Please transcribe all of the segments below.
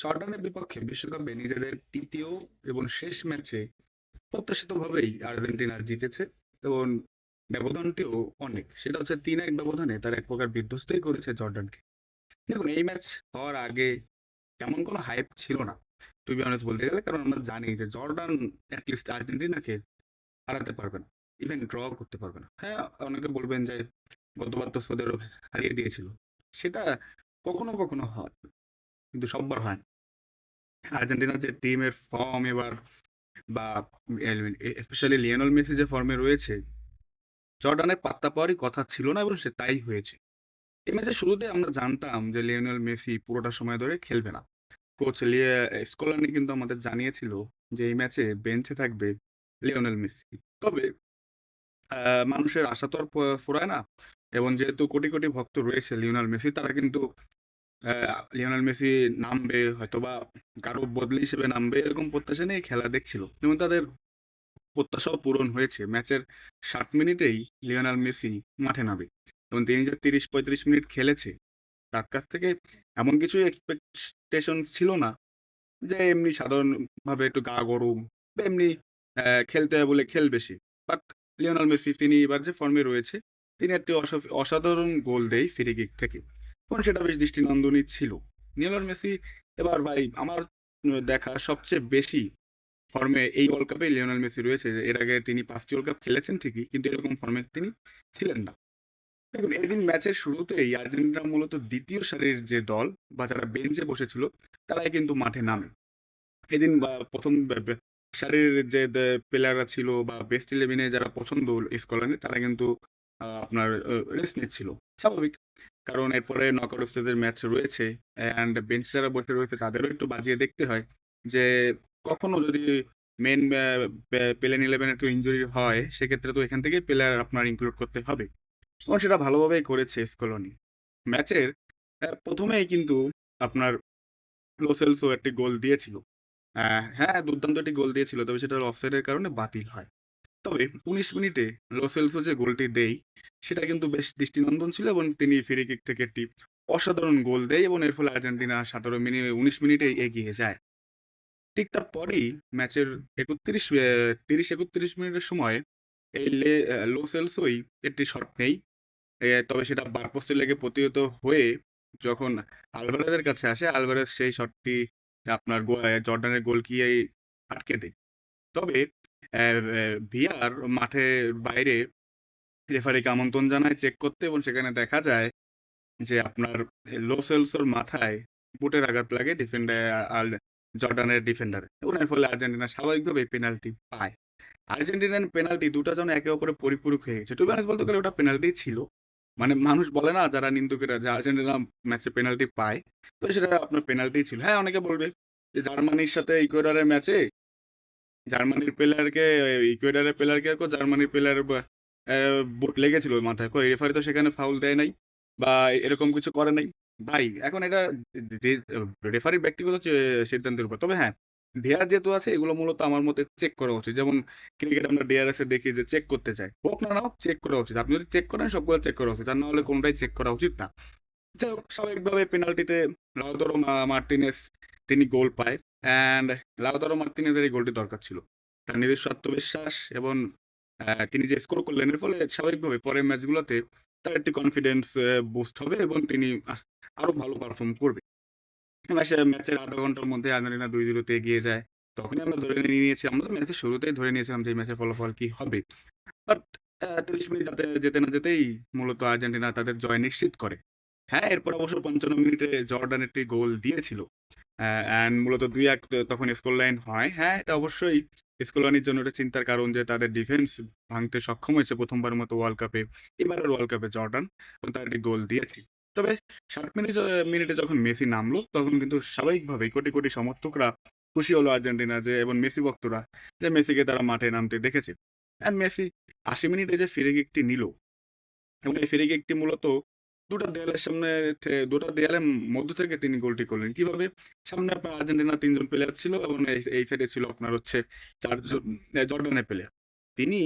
জর্ডানের বিপক্ষে বিশ্বকাপে নিজেদের তৃতীয় এবং শেষ ম্যাচে প্রত্যাশিতভাবেই আর্জেন্টিনা জিতেছে এবং ব্যবধানটিও অনেক। সেটা হচ্ছে ৩-১ ব্যবধানে তারা এক প্রকার বিধ্বস্তই করেছে জর্ডানকে। দেখুন এই ম্যাচ হওয়ার আগে তেমন কোনো হাইপ ছিল না। টু বি অনেস্ট বলতে গেলে, কারণ আমরা জানি যে জর্ডান এট লিস্ট আর্জেন্টিনাকে হারাতে পারবে না। ইভেন ড্র করতে পারবে না। হ্যাঁ, অনেকে বলবেন যে গতবার তো সৌদি আরব হারিয়ে দিয়েছিল। সেটা কখনো, কখনো হয়। কিন্তু সববার হয় না। আর্জেন্টিনার যে টিমের ফর্ম এবার বা স্পেশালি লিওনেল মেসি যে ফর্মে রয়েছে, জর্ডানের পাত্তা পাওয়ারই কথা ছিল না এবং সে তাই হয়েছে। এই ম্যাচের শুরুতে আমরা জানতাম যে লিওনেল মেসি পুরোটা সময় ধরে খেলবে না। কোচ স্কলানি কিন্তু আমাদের জানিয়েছিল যে এই ম্যাচে বেঞ্চে থাকবে লিওনেল মেসি। তবে মানুষের আশা তো আর ফুরায় না, এবং যেহেতু কোটি কোটি ভক্ত রয়েছে লিওনেল মেসি, তারা কিন্তু লিওনেল মেসি নামবে হয়তোবা কারো বদলি হিসেবে নামবে এরকম প্রত্যাশা নিয়ে খেলা দেখছিল, এবং তাদের প্রত্যাশাও পূরণ হয়েছে। ম্যাচের 60 মিনিটেই লিওনেল মেসি মাঠে নামে এবং তিনি যে ৩০-৩৫ মিনিট খেলেছে, তার কাছ থেকে এমন কিছু এক্সপেকটেশন ছিল না যে এমনি সাধারণভাবে একটু গা গরম বা এমনি খেলতে হবে বলে খেলবে সে। বাট লিওনেল মেসি তিনি এবার যে ফর্মে রয়েছে, তিনি একটি অসাধারণ গোল দেয় ফ্রি কিক থেকে এবং সেটা বেশ দৃষ্টিনন্দনই ছিল। লিওনেল মেসি এবার ভাই আমার দেখা সবচেয়ে বেশি ফর্মে এই ওয়ার্ল্ড কাপে লিওনেল মেসি রয়েছে। এর আগে তিনি ৫টি ওয়ার্ল্ড কাপ খেলেছেন ঠিকই, কিন্তু এরকম ফর্মে তিনি ছিলেন না। দেখুন এদিন ম্যাচের শুরুতেই আর্জেন্টিনা মূলত ২য় সারির যে দল বা যারা বেঞ্চে বসেছিল, তারাই কিন্তু মাঠে নামে। এদিন বা ১ম সারির যে প্লেয়াররা ছিল বা বেস্ট 11 এ যারা পছন্দ স্কলারের, তারা কিন্তু আপনার রেস্ট নিচ্ছিল। স্বাভাবিক। কারণ এরপরে নকআউট স্টেজের ম্যাচ রয়েছে, অ্যান্ড বেঞ্চে যারা বসে রয়েছে তাদেরও একটু বাজিয়ে দেখতে হয় যে কখনো যদি মেইন প্লেইং 11 এ একটু ইনজুরি হয়, সেক্ষেত্রে তো এখান থেকেই প্লেয়ার আপনার ইনক্লুড করতে হবে। এবং সেটা ভালোভাবেই করেছে স্কলনি। ম্যাচের ১ম এই কিন্তু আপনার লো সেলসো একটি গোল দিয়েছিল। হ্যাঁ, দুর্দান্ত একটি গোল দিয়েছিল। তবে সেটা অফসাইডের কারণে বাতিল হয়। তবে ১৯ মিনিটে লো সেলসো যে গোলটি দেয়, সেটা কিন্তু বেশ দৃষ্টিনন্দন ছিল এবং তিনি ফ্রি কিক থেকে একটি অসাধারণ গোল দেয় এবং এর ফলে আর্জেন্টিনা ১৭ মিনিটেই এগিয়ে যায়। ঠিক তার পরেই ম্যাচের ৩০-৩১ মিনিটের সময় এই লো সেলসোই একটি শট নেয়। তবে সেটা বার পোস্টে লেগে প্রতিহত হয়ে যখন আলভারেজের কাছে আসে, আলভারেজ সেই শটটি আপনার জর্ডানের গোলকিই আটকে দেয়। তবে অ্যা অ্যা ভিআর মাঠের বাইরে রেফারিকে আমন্ত্রণ জানায় চেক করতে, এবং সেখানে দেখা যায় যে আপনার লো সেলসোর মাথায় বুটের আঘাত লাগে জর্ডানের ডিফেন্ডারের, এবং এর ফলে আর্জেন্টিনা স্বাভাবিকভাবেই পেনাল্টি পায়। আর্জেন্টিনার পেনাল্টি ২ টা যেন একে অপরের পরিপূরক হয়ে গেছে। টু বি অনেস্ট বলতে গেলে ওটা পেনাল্টিই ছিল। মানে মানুষ বলে না যারা নিন্দুকেরা যে আর্জেন্টিনা ম্যাচে পেনাল্টি পায়, তো সেটা আপনার পেনাল্টিই ছিল। হ্যাঁ, অনেকে বলবে যে জার্মানির সাথে ইকুয়েডরের ম্যাচে জার্মানির প্লেয়ারকে ইকুয়েডরের প্লেয়ারকে জার্মানির প্লেয়ার বা অ্যা বুট লেগেছিল মাথায়। কই রেফারি তো সেখানে ফাউল দেয় নাই বা এরকম কিছু করে নাই। ভাই এখন এটা যে রেফারির ব্যক্তিগত সিদ্ধান্তের উপর। তবে হ্যাঁ, ভিআর যেহেতু আছে এগুলো মূলত আমার মতে চেক করা উচিত। যেমন ক্রিকেটে আমরা ডিআরএস এ দেখি যে চেক করতে চায়। হোক না হোক চেক করা উচিত। আপনি যদি চেক করেন সবগুলো চেক করা উচিত। আর না হলে কোনটাই চেক করা উচিত না। যাই হোক, স্বাভাবিকভাবে পেনাল্টিতে লাউতারো মার্টিনেজ তিনি গোল পায়, অ্যান্ড লাউতারো মার্টিনেজের এই গোলটি দরকার ছিল। তার নিজস্ব আত্মবিশ্বাস এবং তিনি যে স্কোর করলেন, এর ফলে স্বাভাবিকভাবে পরের ম্যাচগুলোতে তার একটি কনফিডেন্স বুস্ট হবে এবং তিনি আরো ভালো পারফর্ম করবে। ম্যাচের আধা ঘন্টার মধ্যে আর্জেন্টিনা ২-০ তে এগিয়ে যায়। তখনই আমরা ধরে নিয়েছিলাম, আমরা তো ম্যাচের শুরুতেই ধরে নিয়েছিলাম যে এই ম্যাচের ফলাফল কি হবে। বাট ৩০ মিনিট যেতে না যেতেই মূলত আর্জেন্টিনা তাদের জয় নিশ্চিত করে। হ্যাঁ, এরপর অবশ্য ৫৫ মিনিটে জর্ডান একটি গোল দিয়েছিল। অ্যান্ড মূলত ২-১ তখন স্কোর লাইন হয়। হ্যাঁ, এটা অবশ্যই স্কলানির জন্য এটা চিন্তার কারণ যে তাদের ডিফেন্স ভাঙতে সক্ষম হয়েছে ১ম বারের মতো ওয়ার্ল্ড কাপে। এবারের ওয়ার্ল্ড কাপে জর্ডান, এবং তারা একটি গোল দিয়েছে। তবে ৬০ মিনিটে যখন মেসি নামলো, তখন কিন্তু স্বাভাবিকভাবেই কোটি, কোটি সমর্থকরা খুশি হলো আর্জেন্টিনা যে, এবং মেসি ভক্তরা যে মেসিকে তারা মাঠে নামতে দেখেছে। অ্যান্ড মেসি ৮০ মিনিটে যে ফ্রি কিকটি নিল, এবং এই ফ্রি কিকটি মূলত ২ টা দেয়ালের সামনে ২ টা দেয়ালের মধ্য থেকে তিনি গোলটি করলেন। কিভাবে? সামনে আপনার আর্জেন্টিনার ৩ জন প্লেয়ার ছিল এবং এই সাইডে ছিল আপনার হচ্ছে ৪ জন জর্ডানের প্লেয়ার। তিনি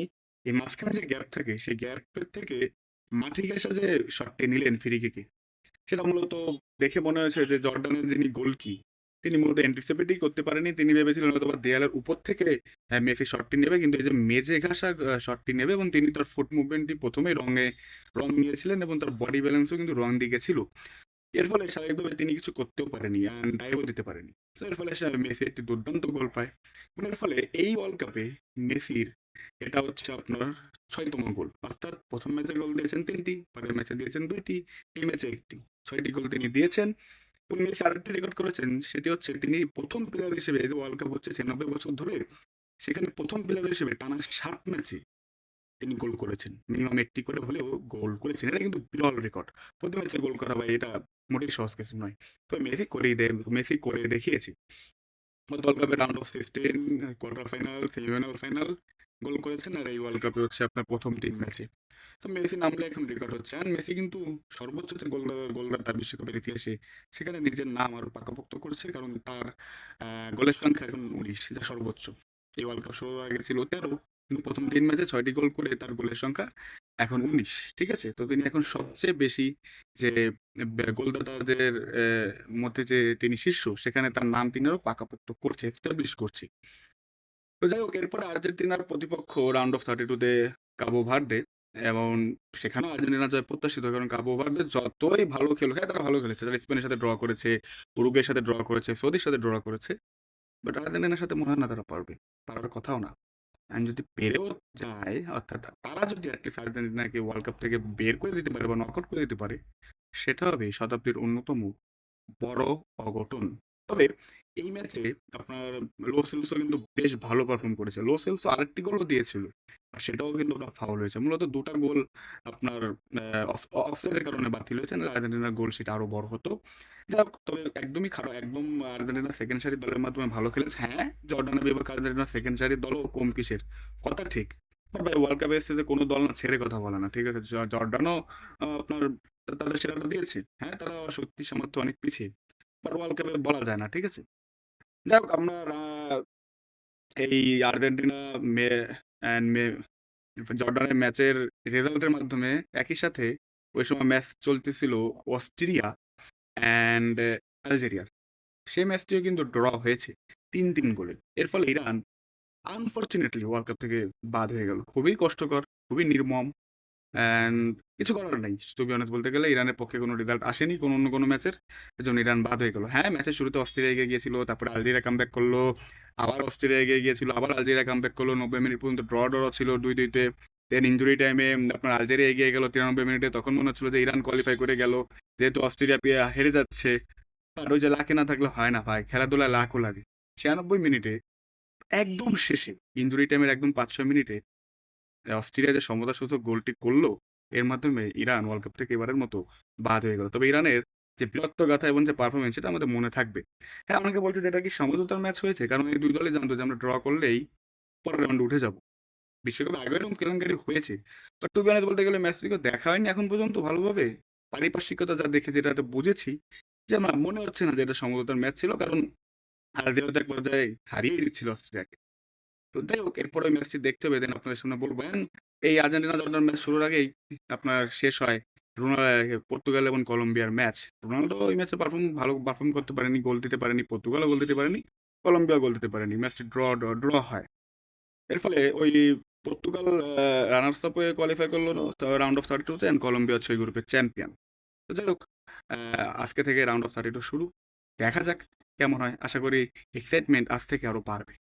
এই মাঝখানে যে গ্যাপ থাকে, সেই গ্যাপের থেকে মাঠে ঘেঁষা যে শটটি নিলেন ফ্রি কিকে, সেটা মূলত দেখে মনে হয়েছে যে জর্ডানের যিনি গোলকি, তিনি মূলত অ্যান্টিসিপেটই করতে পারেনি। তিনি ভেবেছিলেন হয়তোবা দেয়ালের উপর থেকে মেসি শটটি নেবে। কিন্তু এই যে মেঝে ঘাসা শটটি নেবে এবং তিনি তার ফুট মুভমেন্টটি ১ম এই রং নিয়েছিলেন এবং তার বডি ব্যালেন্সও কিন্তু রং দিকে ছিল। এর ফলে স্বাভাবিকভাবে তিনি কিছু করতেও পারেনি অ্যান্ড ডাইভও দিতে পারেনি। তো এর ফলে মেসি একটি দুর্দান্ত গোল পায়। এবং এর ফলে এই ওয়ার্ল্ড কাপে মেসির এটা হচ্ছে আপনার ৬তম গোল। অর্থাৎ ১ম ম্যাচে গোল দিয়েছেন ৩টি, পরের ম্যাচে দিয়েছেন ২টি, এই ম্যাচে ১টি। ৬টি গোল তিনি দিয়েছেন। এবং মেসি আরেকটি রেকর্ড করেছেন, সেটি হচ্ছে তিনি ১ম প্লেয়ার হিসেবে ওয়ার্ল্ড কাপ হচ্ছে ৯৬ বছর ধরে, সেখানে ১ম প্লেয়ার হিসেবে টানা ৭ ম্যাচে তিনি গোল করেছেন। মিনিমাম ১টি করে হলেও গোল করেছেন। এটা কিন্তু বিরল রেকর্ড। প্রতি ম্যাচে গোল করা ভাই এটা মোটেই সহজ কিছু নয়। তবে মেসি করে দেখিয়েছে। গত ওয়ার্ল্ড কাপে round of 16, quarter final, semifinal, final goal করেছেন। আর এই ওয়ার্ল্ড কাপে হচ্ছে আপনার ১ম ৩ ম্যাচে। তো মেসি নামলে এখন রেকর্ড হচ্ছে। অ্যান্ড মেসি কিন্তু সর্বোচ্চ যে গোলদাতা বিশ্বকাপের ইতিহাসে, সেখানে নিজের নাম আরো পাকাপোক্ত করছে। কারণ তার গোলের সংখ্যা এখন ১৯, যা সর্বোচ্চ। এই ওয়ার্ল্ড কাপ শুরুর আগে ছিল ১৩, কিন্তু ১ম ৩ ম্যাচে ৬টি গোল করে তার গোলের সংখ্যা এখন ১৯। ঠিক আছে? তো তিনি এখন সবচেয়ে বেশি যে গোলদাতাদের মধ্যে যে তিনি শীর্ষ, সেখানে তার নাম তিনি আরো পাকাপোক্ত করছে, এস্টাবলিশ করছে। তো যাই হোক, এরপরে আর্জেন্টিনার প্রতিপক্ষ রাউন্ড অফ 32 তে কাবো ভার্দে, এবং সেখানেও আর্জেন্টিনা জয় প্রত্যাশিত। কারণ কাবো ভার্দে যতই ভালো খেলুক, হ্যাঁ তারা ভালো খেলেছে, তারা স্পেনের সাথে ড্র করেছে, উরুগুয়ের সাথে ড্র করেছে, সৌদির সাথে ড্র করেছে, বাট আর্জেন্টিনার সাথে মনে হয় না তারা পারবে, পারার কথাও না। এন্ড যদি পেরেও যায়, অর্থাৎ তারা যদি অ্যাটলিস্ট আর্জেন্টিনাকে ওয়ার্ল্ড কাপ থেকে বের করে দিতে পারে বা নকআউট করে দিতে পারে, সেটা হবে এই শতাব্দীর অন্যতম বড় অঘটন। তবে এই ম্যাচে আপনার লো সেলসও কিন্তু বেশ ভালো পারফর্ম করেছে। লো সেলসও আরেকটি গোলও দিয়েছিল। আর সেটাও কিন্তু আপনার ফাউল হয়েছে। মূলত ২ টা গোল আপনার অফসাইডের কারণে বাতিল হয়েছে। নাহলে আর্জেন্টিনার গোল সেটা আরো বড় হতো। যাই হোক, তবে একদমই খারাপ, একদম আর্জেন্টিনা সেকেন্ড সারির দলের মাধ্যমে ভালো খেলেছে। হ্যাঁ, জর্ডানের বিপক্ষে আর্জেন্টিনা সেকেন্ড সারির দলও কম কিসের? কথা ঠিক। বাট ভাই, ওয়ার্ল্ড কাপে এসেছে যে কোনো দল না ছেড়ে কথা বলে না। ঠিক আছে? জর্ডানও আপনার তাদের সেরাটা দিয়েছে। হ্যাঁ, তারা শক্তি সামর্থ্য অনেক পিছিয়ে। বাট ওয়ার্ল্ড কাপে বলা যায় না। ঠিক আছে? যাই হোক, আমরা এই আর্জেন্টিনা মে অ্যান্ড মে জর্ডানের ম্যাচের রেজাল্টের মাধ্যমে একই সাথে ওই সময় ম্যাচ চলতেছিল অস্ট্রেলিয়া অ্যান্ড আলজেরিয়ার। সেই ম্যাচটিও কিন্তু ড্র হয়েছে ৩-৩ গোলে। এর ফলে ইরান আনফরচুনেটলি ওয়ার্ল্ড কাপ থেকে বাদ হয়ে গেল। খুবই কষ্টকর, খুবই নির্মম। অ্যান্ড কিছু করার নাই। টু বি অনেস্ট বলতে গেলে ইরানের পক্ষে কোনো রেজাল্ট আসেনি অন্য কোনো ম্যাচের। এজন্য ইরান বাদ হয়ে গেল। হ্যাঁ, ম্যাচের শুরুতে অস্ট্রেলিয়া এগিয়ে গিয়েছিল। তারপরে আলজেরিয়া কামব্যাক করলো। আবার অস্ট্রেলিয়া এগিয়ে গিয়েছিল। আবার আলজেরিয়া কামব্যাক করলো। ৯০ মিনিট পর্যন্ত ড্র ছিল ২-২ তে। দেন ইনজুরি টাইমে আপনার আলজেরিয়া এগিয়ে গেল ৯৩ মিনিটে। তখন মনে হচ্ছিল যে ইরান কোয়ালিফাই করে গেল। যেহেতু অস্ট্রেলিয়া হেরে যাচ্ছে। আর ওই যে লাকে না থাকলে হয় না ভাই। খেলাধুলায় লাকও লাগে। ৯৬ মিনিটে একদম শেষে ইনজুরি টাইমের একদম ৫-৬ মিনিটে অস্ট্রেলিয়া যে সমতাসূচক গোলটি করলো, এর মাধ্যমে ইরান ওয়ার্ল্ড কাপ থেকে এবারের মতো বাদ হয়ে গেল। তবে ইরানের যে বীরত্বগাথা এবং যে পারফরমেন্স, সেটা আমাদের মনে থাকবে। হ্যাঁ, অনেকে বলছে যে এটা কি সমঝোতার ম্যাচ হয়েছে, কারণ এই ২ দলই জানতো যে আমরা ড্র করলেই পরের রাউন্ডে উঠে যাব। বিশ্বকাপে আগেও এরকম কেলেঙ্কারি হয়েছে। বাট টু বি অনেস্ট বলতে গেলে ম্যাচটিকে দেখা হয়নি এখন পর্যন্ত ভালোভাবে। পারিপার্শ্বিকতা যা দেখেছি, এটাতে বুঝেছি যে না, মনে হচ্ছে না যে এটা সমঝোতার ম্যাচ ছিল, কারণ আলজেরিয়া তো এক পর্যায়ে হারিয়ে দিচ্ছিল অস্ট্রেলিয়াকে। তো যাই হোক, এরপরে ওই ম্যাচটি দেখতে হবে, দেন আপনাদের সামনে বলবো। এই আর্জেন্টিনা জর্ডান ম্যাচ শুরুর আগেই আপনার শেষ হয় পর্তুগাল এবং কলম্বিয়ার ম্যাচ। রোনালদো ওই ম্যাচে ভালো পারফর্ম করতে পারেনি, গোল দিতে পারেনি, পর্তুগালও গোল দিতে পারেনি, কলম্বিয়া গোল দিতে পারেনি। ম্যাচটি ড্র হয়। এর ফলে ওই পর্তুগাল রানার্স আপ হয়ে কোয়ালিফাই করলো রাউন্ড অফ 32 তে, এন্ড কলম্বিয়া হচ্ছে ওই গ্রুপের চ্যাম্পিয়ন। তো যাই হোক, আজকে থেকে রাউন্ড অফ 32 শুরু। দেখা যাক কেমন হয়। আশা করি এক্সাইটমেন্ট আজ থেকে আরো বাড়বে।